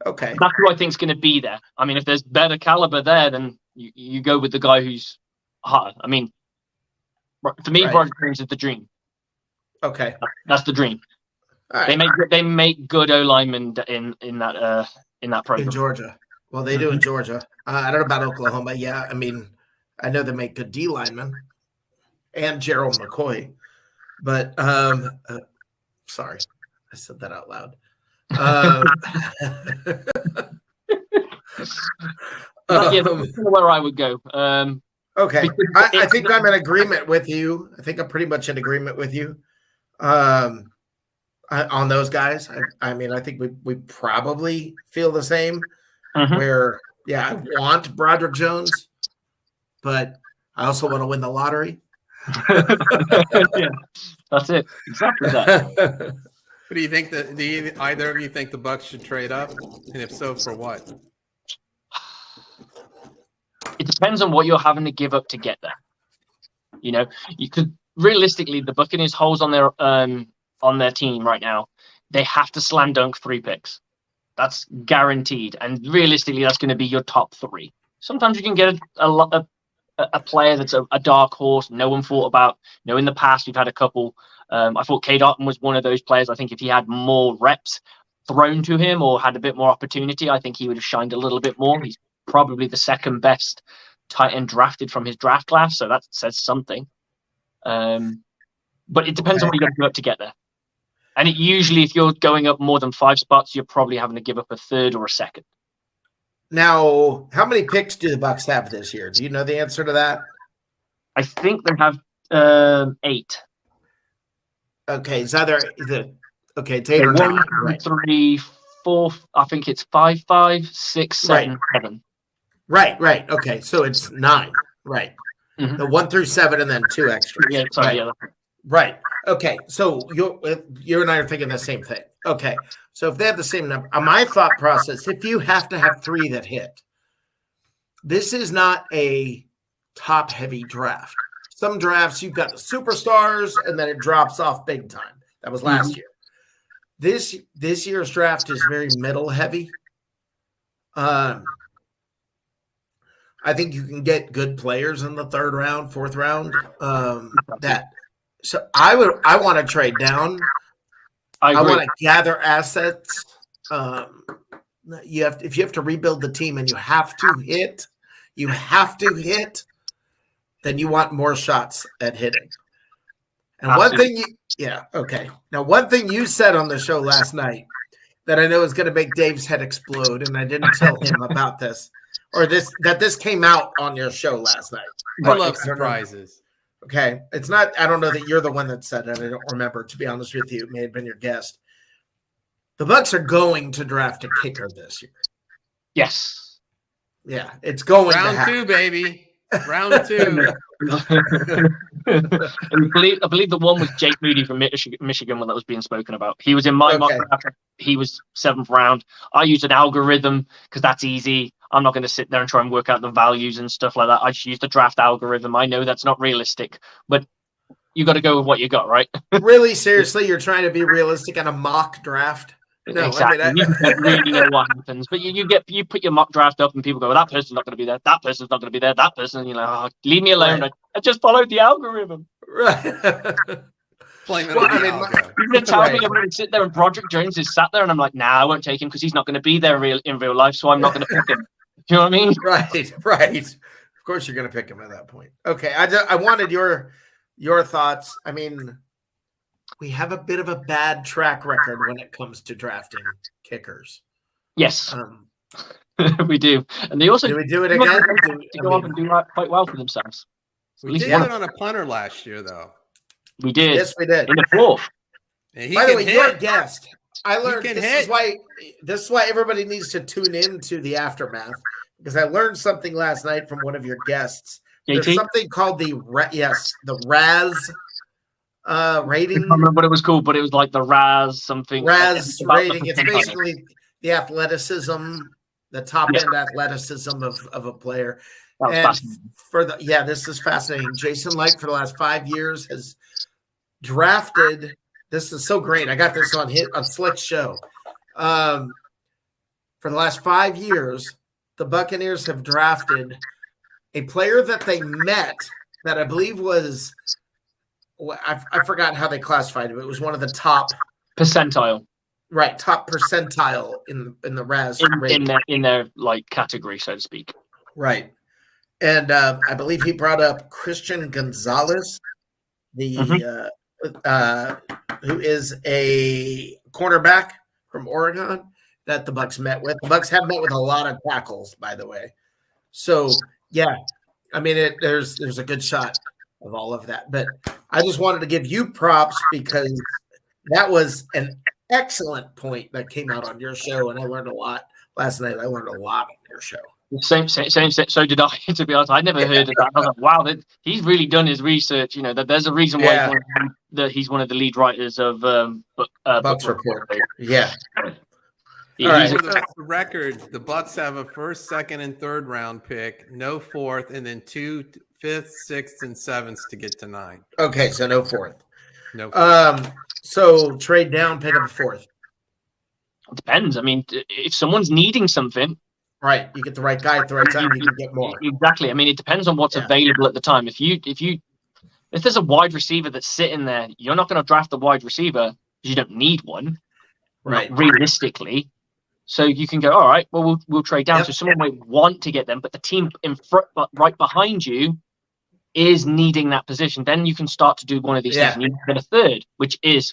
Okay. That's who I think is going to be there. I mean, if there's better caliber there, then you go with the guy who's hotter. I mean, for me, Broderick Jones is the dream. Okay. That's the dream. Right. They make good O linemen in that program. In Georgia. Well, they do in Georgia. I don't know about Oklahoma. Yeah, I mean, I know they make good D linemen and Gerald McCoy. But sorry, I said that out loud. That's where I would go. Okay, I think I'm in agreement with you. I think I'm pretty much in agreement with you. On those guys, I mean, I think we probably feel the same. Where, I want Broderick Jones, but I also want to win the lottery. That's it. Exactly that. What do you think? Do either of you think the Bucs should trade up, and if so, for what? It depends on what you're having to give up to get there. You could realistically, the Buccaneers holes on their team right now, they have to slam dunk 3 picks. That's guaranteed. And realistically, that's going to be your top 3. Sometimes you can get a player that's a dark horse no one thought about. In the past, we've had a couple. I thought Cade Otton was one of those players. I think if he had more reps thrown to him or had a bit more opportunity, I think he would have shined a little bit more. He's probably the second best tight end drafted from his draft class, so that says something. But it depends on what you got to do up to get there. And usually, if you're going up more than 5 spots, you're probably having to give up a 3rd or a 2nd. Now, how many picks do the Bucs have this year? Do you know the answer to that? I think they have 8. Okay, it's it's 8 or 9. 1, Right. 3, 4. I think it's 5, 5, 6, 7, 7. Right. Okay, so it's 9. Right. The 1 through 7, and then 2 extras. Yeah, sorry, Right. Okay. So you and I are thinking the same thing. Okay. So if they have the same number, my thought process, if you have to have 3 that hit, this is not a top-heavy draft. Some drafts, you've got the superstars, and then it drops off big time. That was last year. this year's draft is very middle heavy. I think you can get good players in the third round, fourth round. So I want to trade down. I want to gather assets. If you have to rebuild the team and you have to hit, then you want more shots at hitting. And Absolutely. one thing you said on the show last night that I know is going to make Dave's head explode, and I didn't tell him about this, or this came out on your show last night. I love surprises. Okay. It's not, I don't know that you're the one that said it. I don't remember, to be honest with you. It may have been your guest. The Bucs are going to draft a kicker this year. Yes. Yeah, it's going round to happen. 2, baby. Round 2. I believe the one was Jake Moody from Michigan when that was being spoken about. He was in my mock draft. He was 7th round. I used an algorithm because that's easy. I'm not going to sit there and try and work out the values and stuff like that. I just used the draft algorithm. I know that's not realistic, but you got to go with what you got, right? Really, seriously, you're trying to be realistic in a mock draft? No, exactly. You don't really know what happens, but you put your mock draft up and people go, well, that person's not going to be there. That person's not going to be there. That person, leave me alone. Right. I just followed the algorithm. Right. Even tell me I'm going to sit there and Broderick Jones is sat there and I'm like, nah, I won't take him because he's not going to be there in real life, so I'm not going to pick him. You know what I mean? Right. Of course you're going to pick him at that point. Okay, I wanted your thoughts. I mean, we have a bit of a bad track record when it comes to drafting kickers. Yes, we do. And they also do we do it again? Go up and do quite well for themselves. We did it on a punter last year, though. We did. Yes, we did. In the 4th. By the way, you're a guest. I learned this is why everybody needs to tune in to the aftermath, because I learned something last night from one of your guests. JT? There's something called the RAS rating. I don't remember what it was called, but it was like the RAS something. RAS rating. It's basically the athleticism, the top end athleticism of a player. That's and this is fascinating. Jason Light for the last 5 years has drafted. This is so great. I got this on Slick's show. For the last 5 years, the Buccaneers have drafted a player that they met that I believe was, I forgot how they classified it. It was one of the top percentile. Right, top percentile in the RAS rating. in their like category, so to speak. Right. And I believe he brought up Christian Gonzalez, who is a cornerback from Oregon that the Bucs met with. The Bucs have met with a lot of tackles, by the way. So, yeah, I mean, there's a good shot of all of that. But I just wanted to give you props because that was an excellent point that came out on your show, and I learned a lot last night. I learned a lot on your show. Same. So did I. To be honest, I never heard of that. I was like, wow, he's really done his research. You know, that there's a reason why he's one of the lead writers of Bucs Report. Yeah. For the record, the Bucs have a 1st, 2nd, and 3rd round pick, no 4th, and then 2 5th, 6th, and 7th to get to 9. Okay, so no 4th. No 4th. So trade down, pick up a 4th. It depends. I mean, if someone's needing something. Right, you get the right guy at the right time, you can get more. Exactly. I mean, it depends on what's available at the time. If there's a wide receiver that's sitting there, you're not going to draft the wide receiver because you don't need one, right? Realistically, so you can go, all right. Well, we'll trade down. So someone might want to get them, but the team in front, right behind you, is needing that position. Then you can start to do one of these things, and you get a 3rd, which is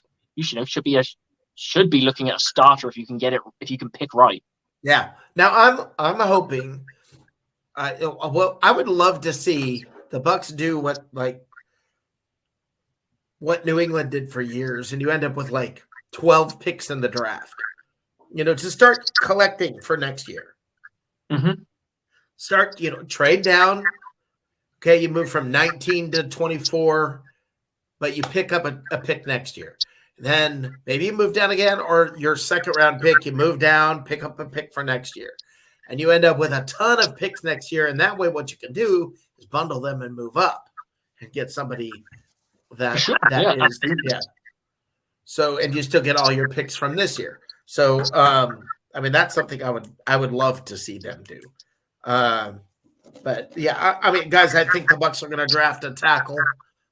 should be looking at a starter if you can get it, if you can pick right. Yeah. Now I'm hoping. I would love to see the Bucs do what New England did for years, and you end up with like 12 picks in the draft. You know, to start collecting for next year. Mm-hmm. Start, trade down. Okay, you move from 19 to 24, but you pick up a pick next year. Then maybe you move down again, or your 2nd round pick, you move down, pick up a pick for next year. And you end up with a ton of picks next year. And that way, what you can do is bundle them and move up and get somebody that is. So, and you still get all your picks from this year. So, I mean, that's something I would love to see them do. But yeah, I mean, guys, I think the Bucs are going to draft a tackle.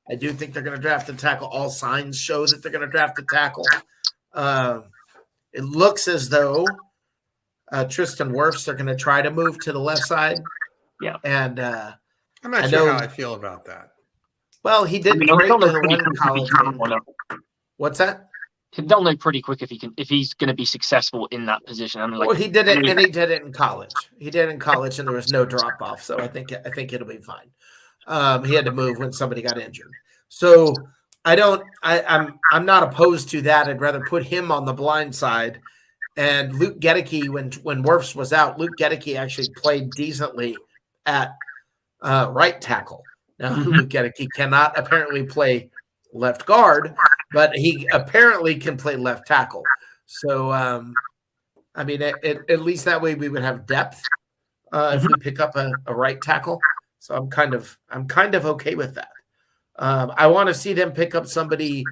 I do think they're going to draft a tackle. All signs show that they're going to draft a tackle. It looks as though Tristan Wirfs are going to try to move to the left side. Yeah, and I'm not sure how I feel about that. Well, he did great in the one college game. What's that? They'll know pretty quick if he's going to be successful in that position. I mean, like, well, he did it, and he did it in college. He did it in college, and there was no drop off. So I think it'll be fine. He had to move when somebody got injured. So I'm not opposed to that. I'd rather put him on the blind side. And Luke Gedeke, when Wirfs was out, Luke Gedeke actually played decently at right tackle. Now, Luke Gedeke cannot apparently play left guard, but he apparently can play left tackle. So, I mean, at least that way we would have depth if we pick up a right tackle. So I'm kind of okay with that. I want to see them pick up somebody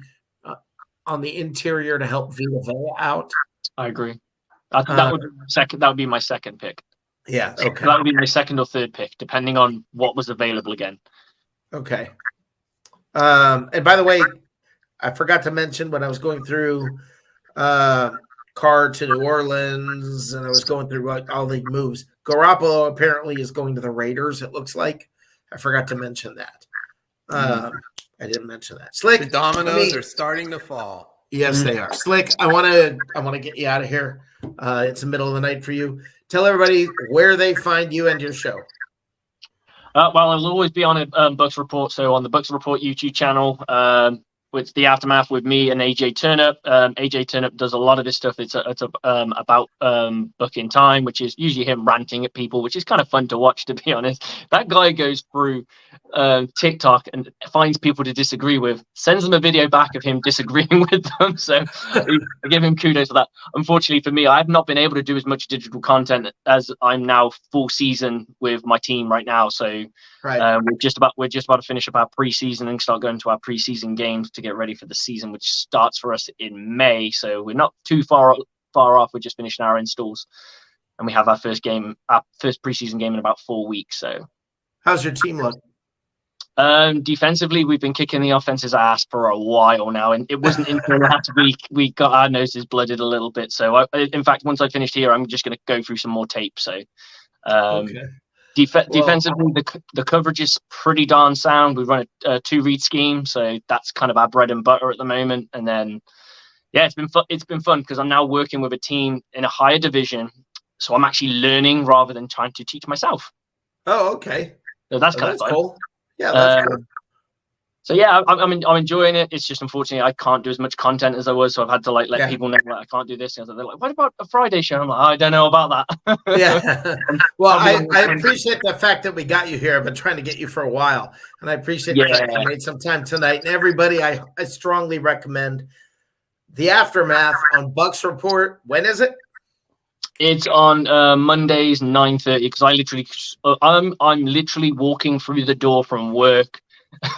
on the interior to help Vita Vea out. I agree. That would be my second pick. Yeah, okay. That would be my second or third pick, depending on what was available again. Okay. And by the way, I forgot to mention when I was going through Carr to New Orleans and I was going through all the moves, Garoppolo apparently is going to the Raiders, it looks like. I forgot to mention that. I didn't mention that. Slick, the dominoes are starting to fall. Yes, they are. Slick, I want to get you out of here. It's the middle of the night for you. Tell everybody where they find you and your show. Well, I'll always be on a Bucs Report. So on the Bucs Report YouTube channel, it's the aftermath with me and AJ Turnip. AJ Turnip does a lot of this stuff. It's about Buck in Time, which is usually him ranting at people, which is kind of fun to watch, to be honest. That guy goes through TikTok and finds people to disagree with, sends them a video back of him disagreeing with them. So I give him kudos for that. Unfortunately for me, I've not been able to do as much digital content as I'm now full season with my team right now. So right. we're just about to finish up our preseason and start going to our preseason games to get ready for the season, which starts for us in May. So we're not too far off. We're just finishing our installs, and we have our first preseason game in about 4 weeks. So, how's your team look? Defensively, we've been kicking the offense's ass for a while now, and it wasn't until last week we got our noses blooded a little bit. So, in fact, once I finished here, I'm just going to go through some more tape. So, Okay. Defensively, the coverage is pretty darn sound. We run a 2-read scheme, so that's kind of our bread and butter at the moment. And then, yeah, it's been fun because I'm now working with a team in a higher division, so I'm actually learning rather than trying to teach myself. Oh, okay. So that's kind of fun. Cool. Yeah, that's cool. So yeah, I'm enjoying it. It's just unfortunately I can't do as much content as I was, so I've had to let people know that I can't do this. And they're like, "What about a Friday show?" I'm like, "I don't know about that." Yeah. Well, I appreciate the fact that we got you here. I've been trying to get you for a while, and I appreciate the fact that you made some time tonight. And everybody, I strongly recommend the aftermath on Bucs Report. When is it? It's on Mondays 9:30 because I'm literally walking through the door from work.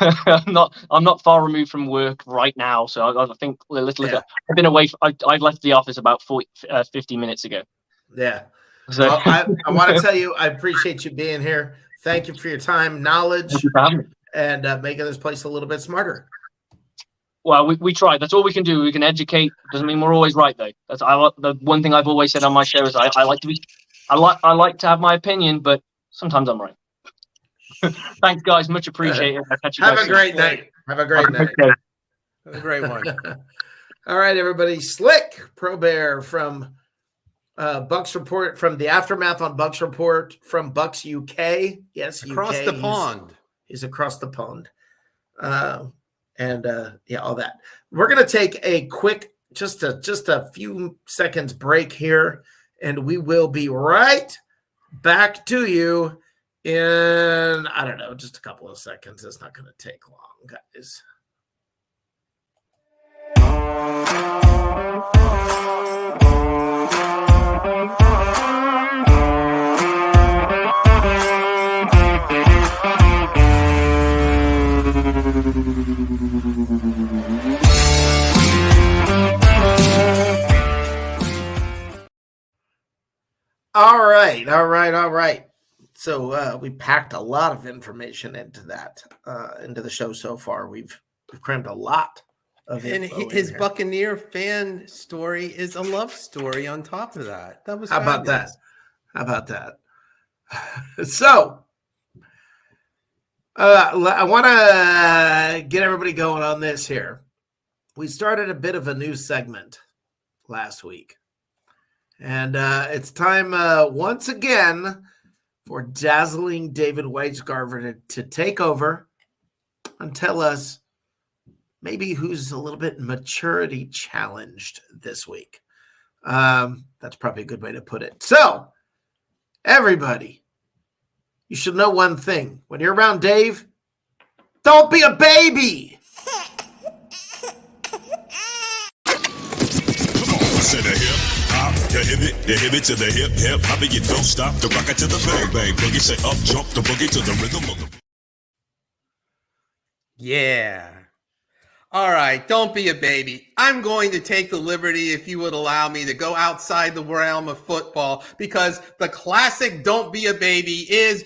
I'm not far removed from work right now, so I think a little ago. I've been away. I left the office about 50 minutes ago. Yeah. So well, I want to tell you, I appreciate you being here. Thank you for your time, knowledge, and making this place a little bit smarter. Well, we try. That's all we can do. We can educate. Doesn't mean we're always right, though. That's the one thing I've always said on my show is I like to have my opinion, but sometimes I'm right. Thanks, guys. Much appreciated. Have a great night. Have a great night. Have a great one. All right, everybody. Slick Probert from Bucs Report, from the aftermath on Bucs Report from Bucs UK. Yes, across the pond. He's across the pond. And all that. We're gonna take a quick, just a few seconds break here, and we will be right back to you in, I don't know, just a couple of seconds. It's not going to take long, guys. All right. So we packed a lot of information into the show so far. We've crammed a lot of And info his in here. Buccaneer fan story is a love story on top of that. That was How about that? fabulous. How about that? So I want to get everybody going on this here. We started a bit of a new segment last week. And it's time once again for dazzling David Weisgarver to take over and tell us maybe who's a little bit maturity challenged this week. That's probably a good way to put it. So, everybody, you should know one thing. When you're around Dave, don't be a baby. To the hip hop, the hip it to the hip, hop it, you don't stop, the rock it to the bang, bang, boogie, say up, jump, the boogie to the rhythm of the... Yeah. All right, don't be a baby. I'm going to take the liberty, if you would allow me, to go outside the realm of football, because the classic don't be a baby is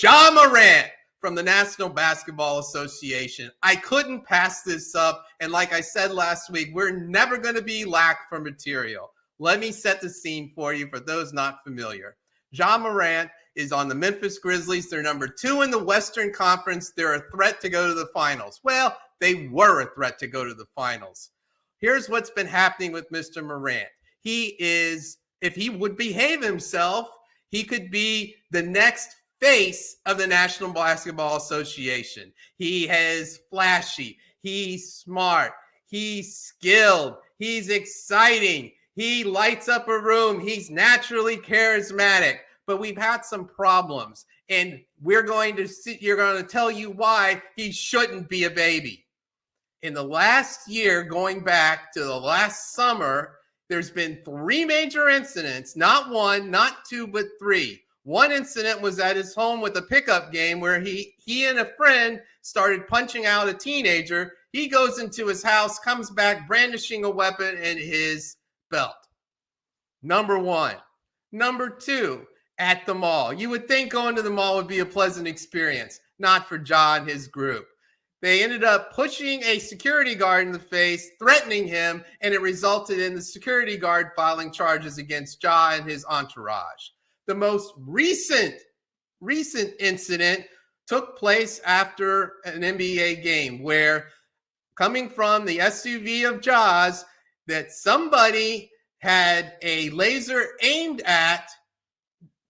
Ja Morant from the National Basketball Association. I couldn't pass this up, and like I said last week, we're never going to be lack for material. Let me set the scene for you for those not familiar. Ja Morant is on the Memphis Grizzlies. They're number 2 in the Western Conference. They're a threat to go to the finals. Well, they were a threat to go to the finals. Here's what's been happening with Mr. Morant. He is, if he would behave himself, he could be the next face of the National Basketball Association. He is flashy. He's smart. He's skilled. He's exciting. He lights up a room. He's naturally charismatic. But we've had some problems, and you're going to tell you why he shouldn't be a baby. In the last year, going back to the last summer, there's been 3 major incidents, not 1, not 2, but 3. One incident was at his home with a pickup game where he and a friend started punching out a teenager. He goes into his house, comes back brandishing a weapon in his belt. Number 1. Number 2, at the mall. You would think going to the mall would be a pleasant experience. Not for Ja and his group. They ended up pushing a security guard in the face, threatening him, and it resulted in the security guard filing charges against Ja and his entourage. The most recent incident took place after an NBA game where, coming from the SUV of Ja's, that somebody had a laser aimed at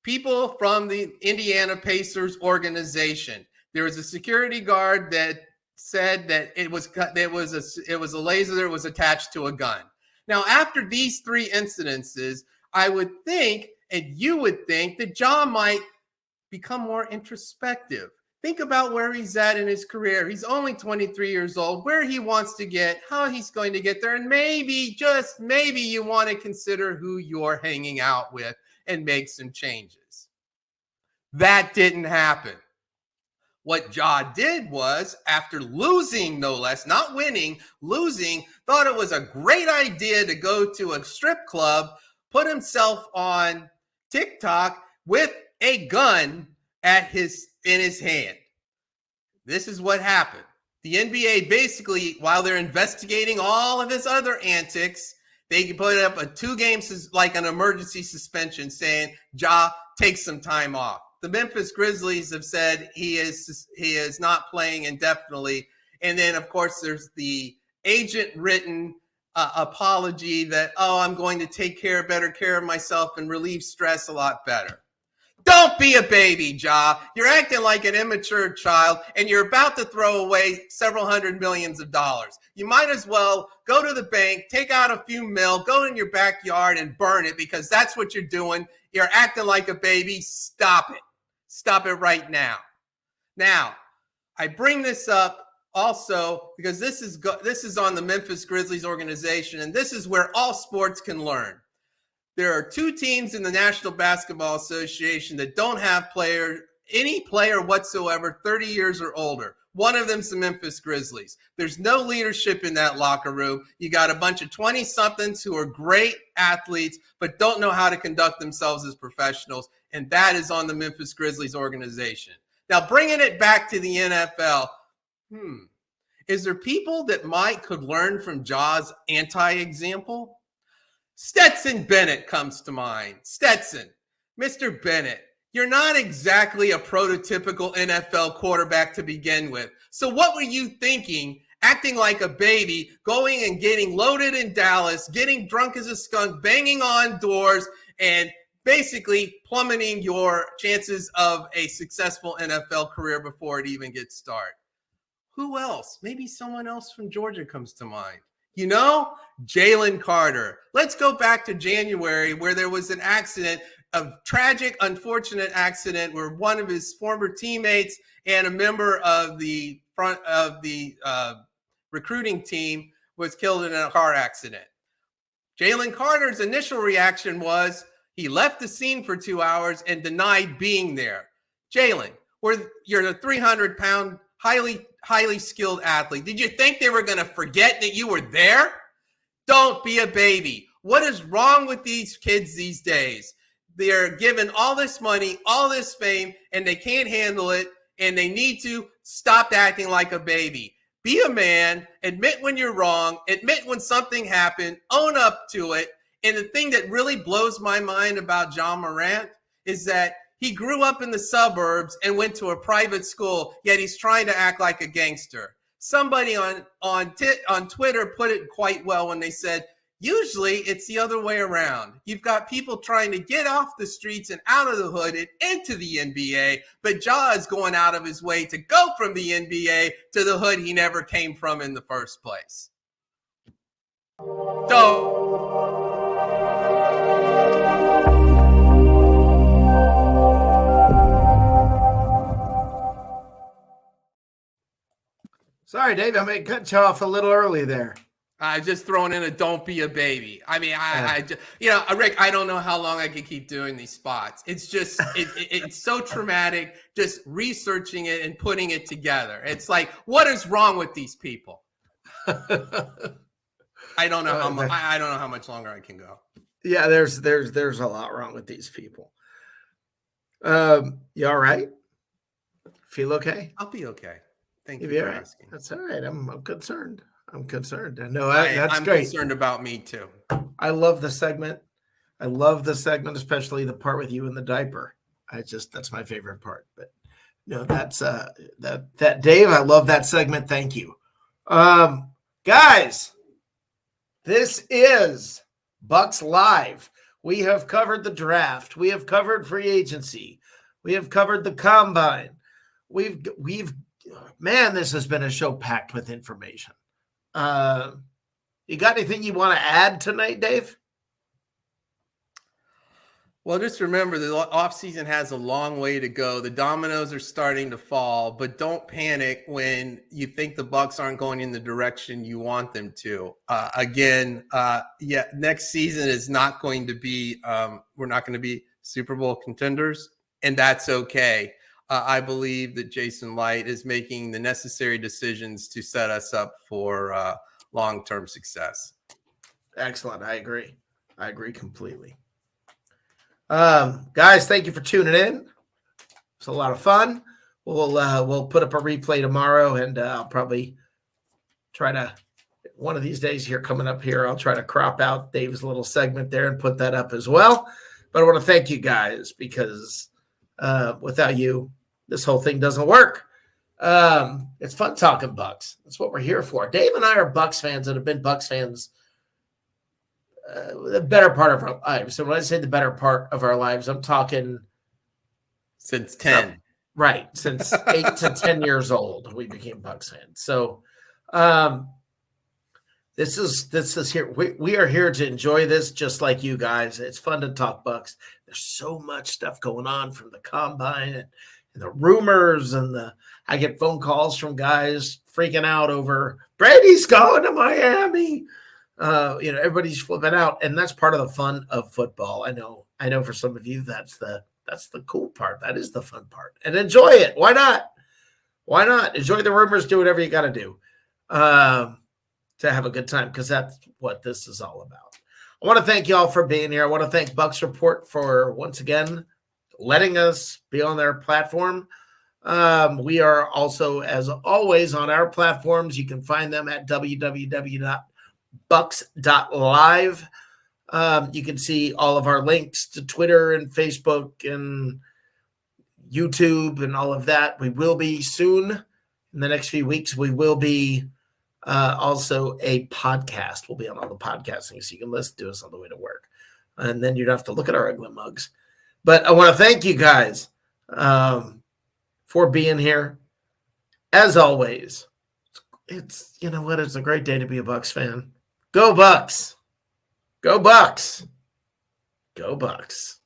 people from the Indiana Pacers organization. There was a security guard that said that it was a laser that was attached to a gun. Now, after these 3 incidences, I would think, and you would think, that Ja might become more introspective. Think about where he's at in his career. He's only 23 years old, where he wants to get, how he's going to get there, and maybe, just maybe, you want to consider who you're hanging out with and make some changes. That didn't happen. What Ja did was, after losing, no less, not winning, losing, thought it was a great idea to go to a strip club, put himself on TikTok with a gun in his hand. This is what happened. The NBA basically, while they're investigating all of his other antics, they put up a 2-game, like an emergency suspension, saying, Ja, take some time off. The Memphis Grizzlies have said he is not playing indefinitely. And then, of course, there's the agent-written apology that, I'm going to take better care of myself and relieve stress a lot better. Don't be a baby, Ja. You're acting like an immature child, and you're about to throw away several $100 million. You might as well go to the bank, take out a few mil, go in your backyard and burn it, because that's what you're doing. You're acting like a baby. Stop it. Stop it right now. Now, I bring this up also because this is on the Memphis Grizzlies organization, and this is where all sports can learn. There are 2 teams in the National Basketball Association that don't have players any player whatsoever 30 years or older. One of them's the Memphis Grizzlies. There's no leadership in that locker room. You got a bunch of 20-somethings who are great athletes but don't know how to conduct themselves as professionals, and that is on the Memphis Grizzlies organization. Now, bringing it back to the NFL, is there people that could learn from Ja's anti-example? Stetson Bennett comes to mind. Stetson, Mr. Bennett, you're not exactly a prototypical NFL quarterback to begin with. So what were you thinking, acting like a baby, going and getting loaded in Dallas, getting drunk as a skunk, banging on doors, and basically plummeting your chances of a successful NFL career before it even gets started? Who else? Maybe someone else from Georgia comes to mind. Jalen Carter. Let's go back to January where there was an accident, a tragic, unfortunate accident where one of his former teammates and a member of the recruiting team was killed in a car accident. Jalen Carter's initial reaction was he left the scene for 2 hours and denied being there. Jalen, you're a 300-pound, highly skilled athlete. Did you think they were going to forget that you were there? Don't be a baby. What is wrong with these kids these days? They're given all this money, all this fame, and they can't handle it, and they need to stop acting like a baby. Be a man, admit when you're wrong, admit when something happened, own up to it. And the thing that really blows my mind about John Morant is that he grew up in the suburbs and went to a private school, yet he's trying to act like a gangster. Somebody on Twitter put it quite well when they said, usually it's the other way around. You've got people trying to get off the streets and out of the hood and into the NBA, but Ja is going out of his way to go from the NBA to the hood he never came from in the first place. Sorry, Dave, I may cut you off a little early there. Just throwing in a don't be a baby. I mean, Rick, I don't know how long I can keep doing these spots. It's just, it's so traumatic just researching it and putting it together. It's like, what is wrong with these people? I don't know how much longer I can go. Yeah, there's a lot wrong with these people. You all right? Feel okay? I'll be okay. Thank you for asking. That's all right. I'm concerned. I'm No, that's I'm great. Concerned about me too. I love the segment. Especially the part with you in the diaper. That's my favorite part. But no, that's that Dave. I love that segment. Thank you, guys. This is Bucs Live. We have covered the draft. We have covered free agency. We have covered the combine. Man, this has been a show packed with information. You got anything you want to add tonight, Dave? Well, just remember the offseason has a long way to go. The dominoes are starting to fall, but don't panic when you think the Bucs aren't going in the direction you want them to. Next season is not going to be, we're not going to be Super Bowl contenders, and that's okay. I believe that Jason Light is making the necessary decisions to set us up for long-term success. Excellent. I agree completely. Guys, thank you for tuning in. It's a lot of fun. We'll put up a replay tomorrow, and I'll probably try to one of these days here coming up here. I'll try to crop out Dave's little segment there and put that up as well. But I want to thank you guys because without you, this whole thing doesn't work. It's fun talking Bucs. That's what we're here for. Dave and I are Bucs fans that have been Bucs fans the better part of our lives. So when I say the better part of our lives, I'm talking since 10. Right. Since 8 to 10 years old, we became Bucs fans. So this is here. We are here to enjoy this just like you guys. It's fun to talk Bucs. There's so much stuff going on from the combine and the rumors I get phone calls from guys freaking out over Brady's going to Miami. Everybody's flipping out, and that's part of the fun of football. I know for some of you, that's the That's the cool part. That is the fun part. And enjoy it. Why not? Why not? Enjoy the rumors. Do whatever you got to do to have a good time, because that's what this is all about. I want to thank y'all for being here. I want to thank Bucs Report for, once again, letting us be on their platform. We are also, as always, on our platforms. You can find them at www.bucs.live. You can see all of our links to Twitter and Facebook and YouTube and all of that. We will be soon, in the next few weeks, we will be also a podcast. We'll be on all the podcasting, so you can listen to us on the way to work. And then you don't have to look at our ugly mugs. But I want to thank you guys for being here. As always, it's, you know what, it's a great day to be a Bucs fan. Go Bucs! Go Bucs! Go Bucs!